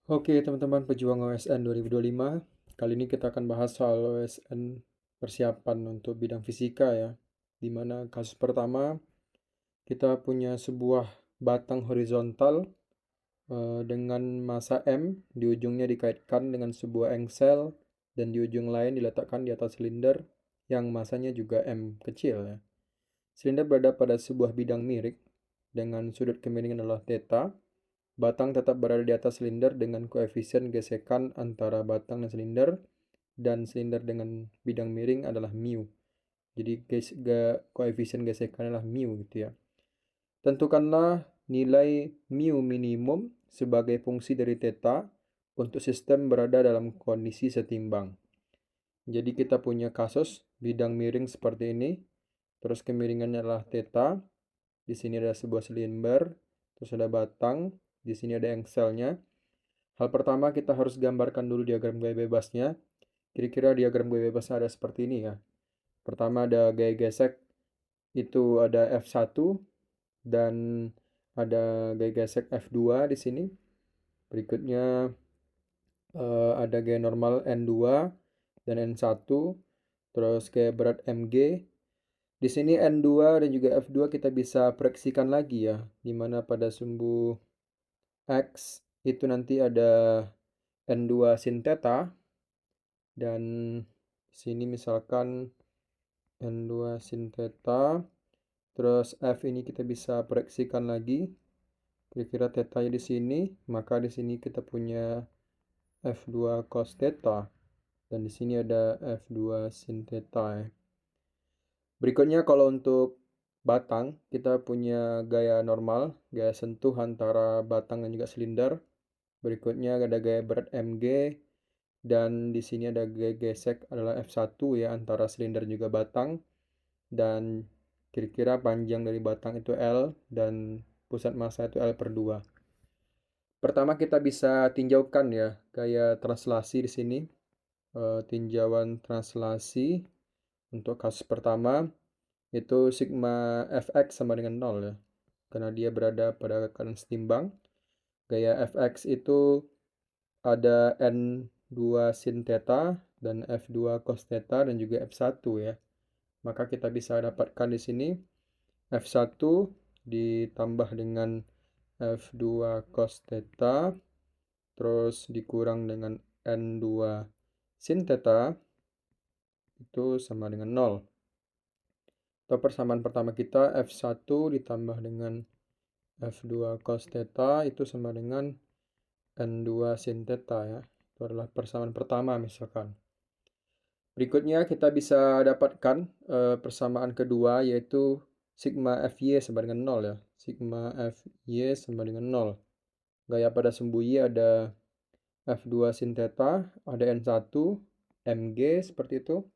Oke teman-teman pejuang OSN 2025, kali ini kita akan bahas soal OSN persiapan untuk bidang fisika ya. Dimana kasus pertama kita punya sebuah batang horizontal dengan massa M, di ujungnya dikaitkan dengan sebuah engsel dan di ujung lain diletakkan di atas silinder yang massanya juga M kecil ya. Silinder berada pada sebuah bidang miring dengan sudut kemiringan adalah theta. Batang tetap berada di atas silinder dengan koefisien gesekan antara batang dan silinder dengan bidang miring adalah mu. Jadi koefisien gesekan adalah mu gitu ya. Tentukanlah nilai mu minimum sebagai fungsi dari theta untuk sistem berada dalam kondisi setimbang. Jadi kita punya kasus bidang miring seperti ini, terus kemiringannya adalah theta. Di sini ada sebuah silinder, terus ada batang, di sini ada engselnya. Hal pertama kita harus gambarkan dulu diagram gaya bebasnya. Kira-kira diagram gaya bebasnya ada seperti ini ya. Pertama ada gaya gesek, itu ada F1 dan ada gaya gesek F2 di sini. Berikutnya ada gaya normal N2 dan N1, terus gaya berat MG. Di sini N2 dan juga F2 kita bisa proyeksikan lagi ya, di mana pada sumbu X itu nanti ada N2 sin theta dan sini misalkan N2 sin theta, terus F ini kita bisa proyeksikan lagi kira-kira theta di sini, maka di sini kita punya F2 cos theta dan di sini ada F2 sin theta ya. Berikutnya kalau untuk batang, kita punya gaya normal, gaya sentuh antara batang dan juga silinder. Berikutnya ada gaya berat MG dan di sini ada gaya gesek adalah F1 ya antara silinder juga batang dan kira-kira panjang dari batang itu L dan pusat massa itu L per 2. Pertama kita bisa tinjaukan ya gaya translasi di sini. Tinjauan translasi untuk kasus pertama itu sigma fx sama dengan 0 ya. Karena dia berada pada keadaan setimbang. Gaya fx itu ada N2 sin theta dan F2 cos theta dan juga F1 ya. Maka kita bisa dapatkan di sini F1 ditambah dengan F2 cos theta terus dikurang dengan N2 sin theta itu sama dengan 0. Atau persamaan pertama kita F1 ditambah dengan F2 cos theta itu sama dengan N2 sin theta ya. Itu adalah persamaan pertama misalkan. Berikutnya kita bisa dapatkan persamaan kedua yaitu sigma Fy sama dengan 0 ya. Sigma Fy sama dengan 0. Gaya pada sumbu Y ada F2 sin theta, ada N1, Mg seperti itu.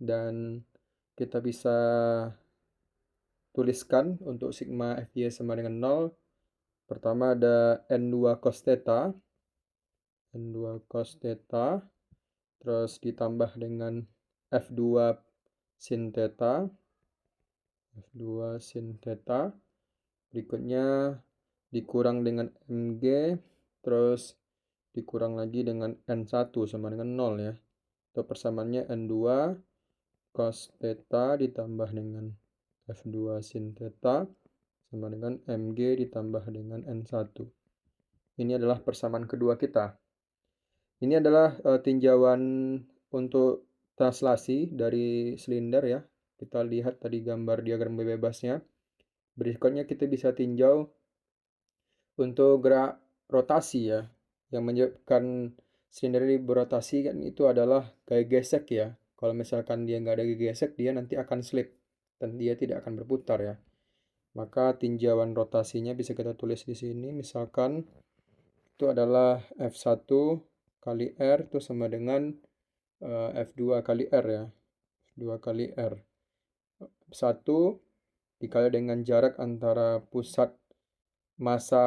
Dan kita bisa tuliskan untuk sigma Fy sama dengan 0. Pertama ada N2 cos theta. N2 cos theta. Terus ditambah dengan F2 sin theta. F2 sin theta. Berikutnya dikurang dengan Mg. Terus dikurang lagi dengan N1 sama dengan 0 ya. Atau persamaannya N2 cos theta ditambah dengan F2 sin theta sama dengan Mg ditambah dengan N1. Ini adalah persamaan kedua kita. Ini adalah tinjauan untuk translasi dari silinder ya. Kita lihat tadi gambar diagram bebasnya. Berikutnya kita bisa tinjau untuk gerak rotasi ya. Yang menyebabkan silinder ini berotasi kan itu adalah gaya gesek ya. Kalau misalkan dia nggak ada gaya gesek, dia nanti akan slip dan dia tidak akan berputar ya. Maka tinjauan rotasinya bisa kita tulis di sini. Misalkan itu adalah F1 kali R itu sama dengan F2 kali R ya. F2 kali R. 1 dikali dengan jarak antara pusat massa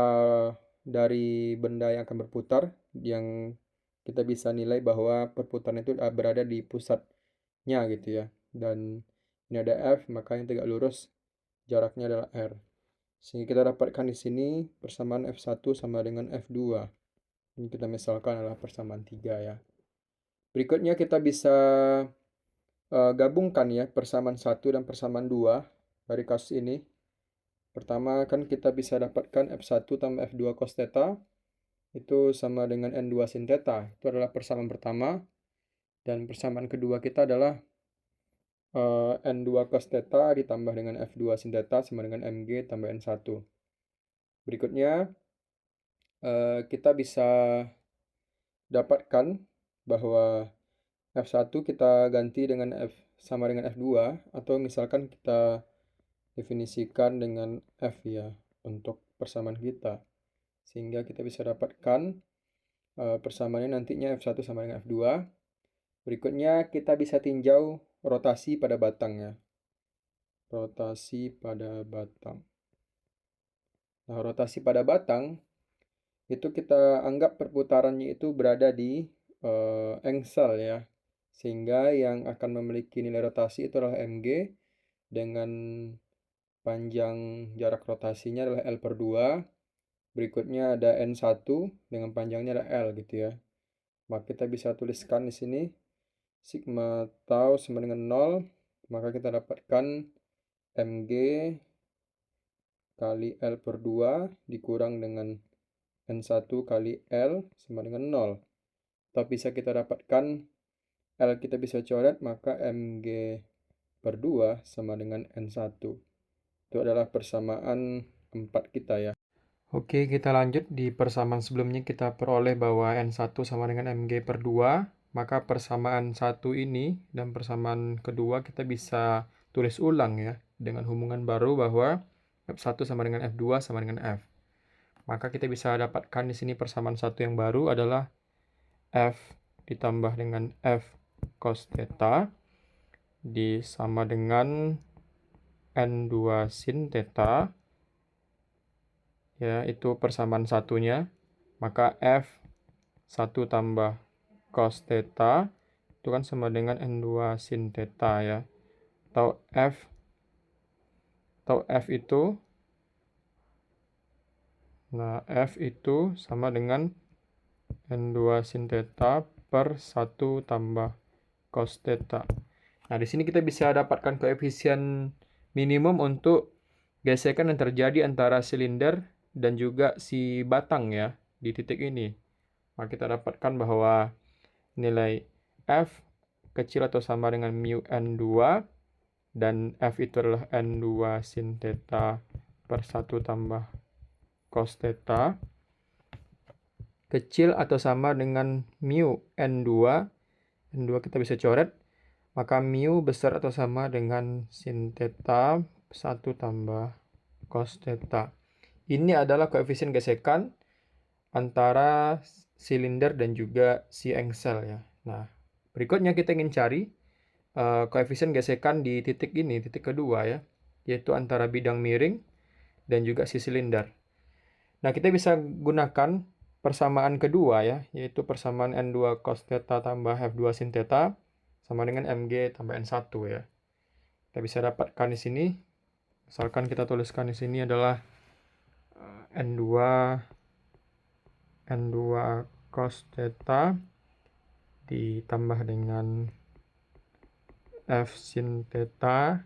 dari benda yang akan berputar yang kita bisa nilai bahwa perputaran itu berada di pusatnya gitu ya. Dan ini ada F, maka yang tegak lurus jaraknya adalah R. Sehingga kita dapatkan di sini persamaan F1 sama dengan F2. Ini kita misalkan adalah persamaan 3 ya. Berikutnya kita bisa gabungkan ya persamaan 1 dan persamaan 2 dari kasus ini. Pertama kan kita bisa dapatkan F1 tambah F2 cos theta itu sama dengan N2 sin theta. Itu adalah persamaan pertama. Dan persamaan kedua kita adalah N2 cos theta ditambah dengan F2 sin theta sama dengan Mg tambah N1. Berikutnya kita bisa dapatkan bahwa F1 kita ganti dengan F sama dengan F2 atau misalkan kita definisikan dengan F ya untuk persamaan kita. Sehingga kita bisa dapatkan persamaannya nantinya F1 sama dengan F2. Berikutnya kita bisa tinjau rotasi pada batang ya. Rotasi pada batang. Nah, rotasi pada batang itu kita anggap perputarannya itu berada di engsel ya. Sehingga yang akan memiliki nilai rotasi itu adalah Mg dengan panjang jarak rotasinya adalah L per 2. Berikutnya ada N1 dengan panjangnya ada L gitu ya. Maka kita bisa tuliskan di sini sigma tau sama dengan 0. Maka kita dapatkan Mg kali L per 2 dikurang dengan N1 kali L sama dengan 0. Atau bisa kita dapatkan L kita bisa coret, maka Mg per 2 sama dengan N1. Itu adalah persamaan 4 kita ya. Oke, kita lanjut. Di persamaan sebelumnya kita peroleh bahwa N1 sama dengan Mg per 2. Maka persamaan 1 ini dan persamaan kedua kita bisa tulis ulang ya. Dengan hubungan baru bahwa F1 sama dengan F2 sama dengan F. Maka kita bisa dapatkan di sini persamaan 1 yang baru adalah F ditambah dengan F cos theta sama dengan N2 sin theta. Ya, itu persamaan satunya. Maka F1 tambah cos theta itu kan sama dengan N2 sin theta ya. Atau F itu F itu sama dengan N2 sin theta per 1 tambah cos theta. Nah, di sini kita bisa dapatkan koefisien minimum untuk gesekan yang terjadi antara silinder dan juga si batang ya di titik ini. Maka kita dapatkan bahwa nilai F kecil atau sama dengan mu N2 dan F itu adalah N2 sin theta per 1 tambah cos theta kecil atau sama dengan mu N2. N2 kita bisa coret, maka mu besar atau sama dengan sin theta 1 tambah cos theta. Ini adalah koefisien gesekan antara silinder dan juga si engsel ya. Nah, berikutnya kita ingin cari koefisien gesekan di titik ini, titik kedua ya, yaitu antara bidang miring dan juga si silinder. Nah, kita bisa gunakan persamaan kedua ya, yaitu persamaan N2 cos theta tambah F2 sin theta sama dengan Mg tambah N1 ya. Kita bisa dapatkan di sini, misalkan kita tuliskan di sini adalah N2 cos theta ditambah dengan F sin theta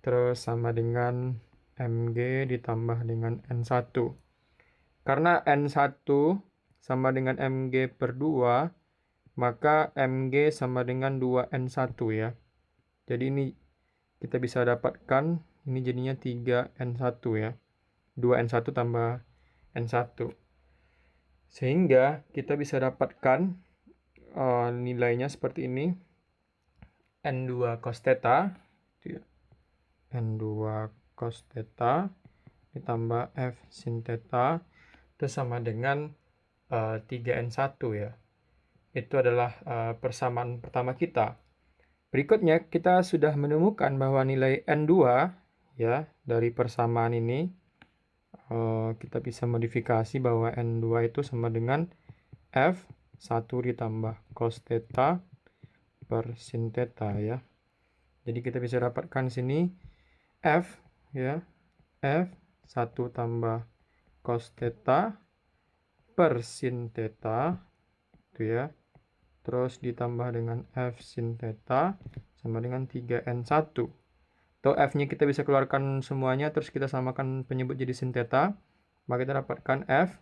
terus sama dengan Mg ditambah dengan N1. Karena N1 sama dengan Mg per 2, maka Mg sama dengan 2N1 ya. Jadi ini kita bisa dapatkan, ini jadinya 3N1 ya. 2N1 tambah N1. Sehingga kita bisa dapatkan nilainya seperti ini. N2 cos theta, N2 cos theta ditambah F sin theta itu sama dengan 3N1 ya. Itu adalah persamaan pertama kita. Berikutnya kita sudah menemukan bahwa nilai N2 ya dari persamaan ini kita bisa modifikasi bahwa N2 itu sama dengan F1 ditambah cos theta per sin theta ya. Jadi kita bisa dapatkan sini F ya, F1 tambah cos theta per sin theta, itu ya. Terus ditambah dengan F sin theta sama dengan 3N1. Atau F-nya kita bisa keluarkan semuanya, terus kita samakan penyebut jadi sin theta. Maka kita dapatkan F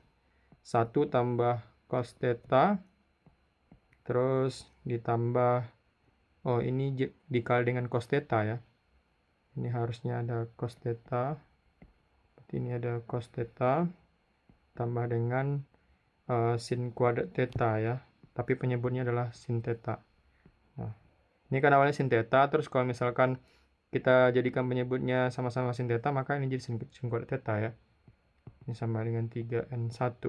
1 tambah cos theta, terus ditambah, oh ini dikali dengan cos theta ya. Ini harusnya ada cos theta. Berarti ini ada cos theta tambah dengan sin kuadrat theta ya. Tapi penyebutnya adalah sin theta. Nah, ini kan awalnya sin theta, terus kalau misalkan kita jadikan penyebutnya sama-sama sin theta, maka ini jadi sin kuadrat theta ya. Ini sama dengan 3N1.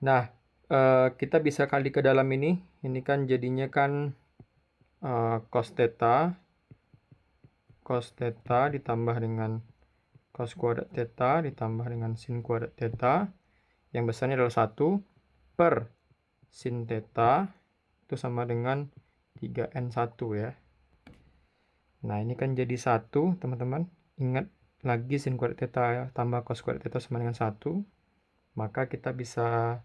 Nah, kita bisa kali ke dalam ini. Ini kan jadinya kan cos theta ditambah dengan cos kuadrat theta ditambah dengan sin kuadrat theta. Yang besarnya adalah 1 per sin theta, itu sama dengan 3N1 ya. Nah, ini kan jadi 1, teman-teman. Ingat lagi sin kuadrat theta ya, tambah cos kuadrat theta sama dengan 1. Maka kita bisa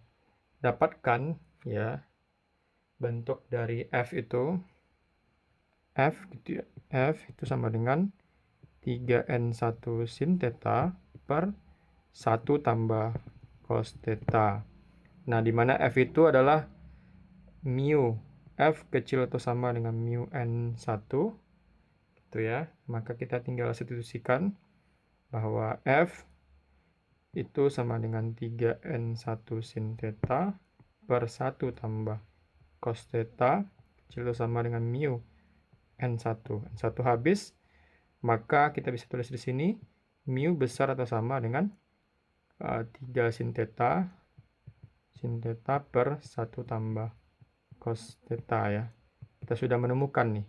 dapatkan ya bentuk dari F itu. F gitu ya. F itu sama dengan 3N1 sin theta per 1 tambah cos theta. Nah, di mana F itu adalah mu. F kecil atau sama dengan mu N1. Gitu ya. Maka kita tinggal substitusikan bahwa F itu sama dengan 3N1 sin theta per 1 tambah cos theta kecil itu sama dengan mu N1. N1 habis, maka kita bisa tulis di sini mu besar atau sama dengan 3 sin theta per 1 tambah cos theta ya. Kita sudah menemukan nih.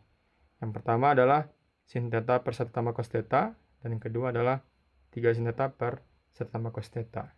Yang pertama adalah sin theta per 1 tambah cos theta, dan yang kedua adalah 3 sin theta per 1 tambah cos theta.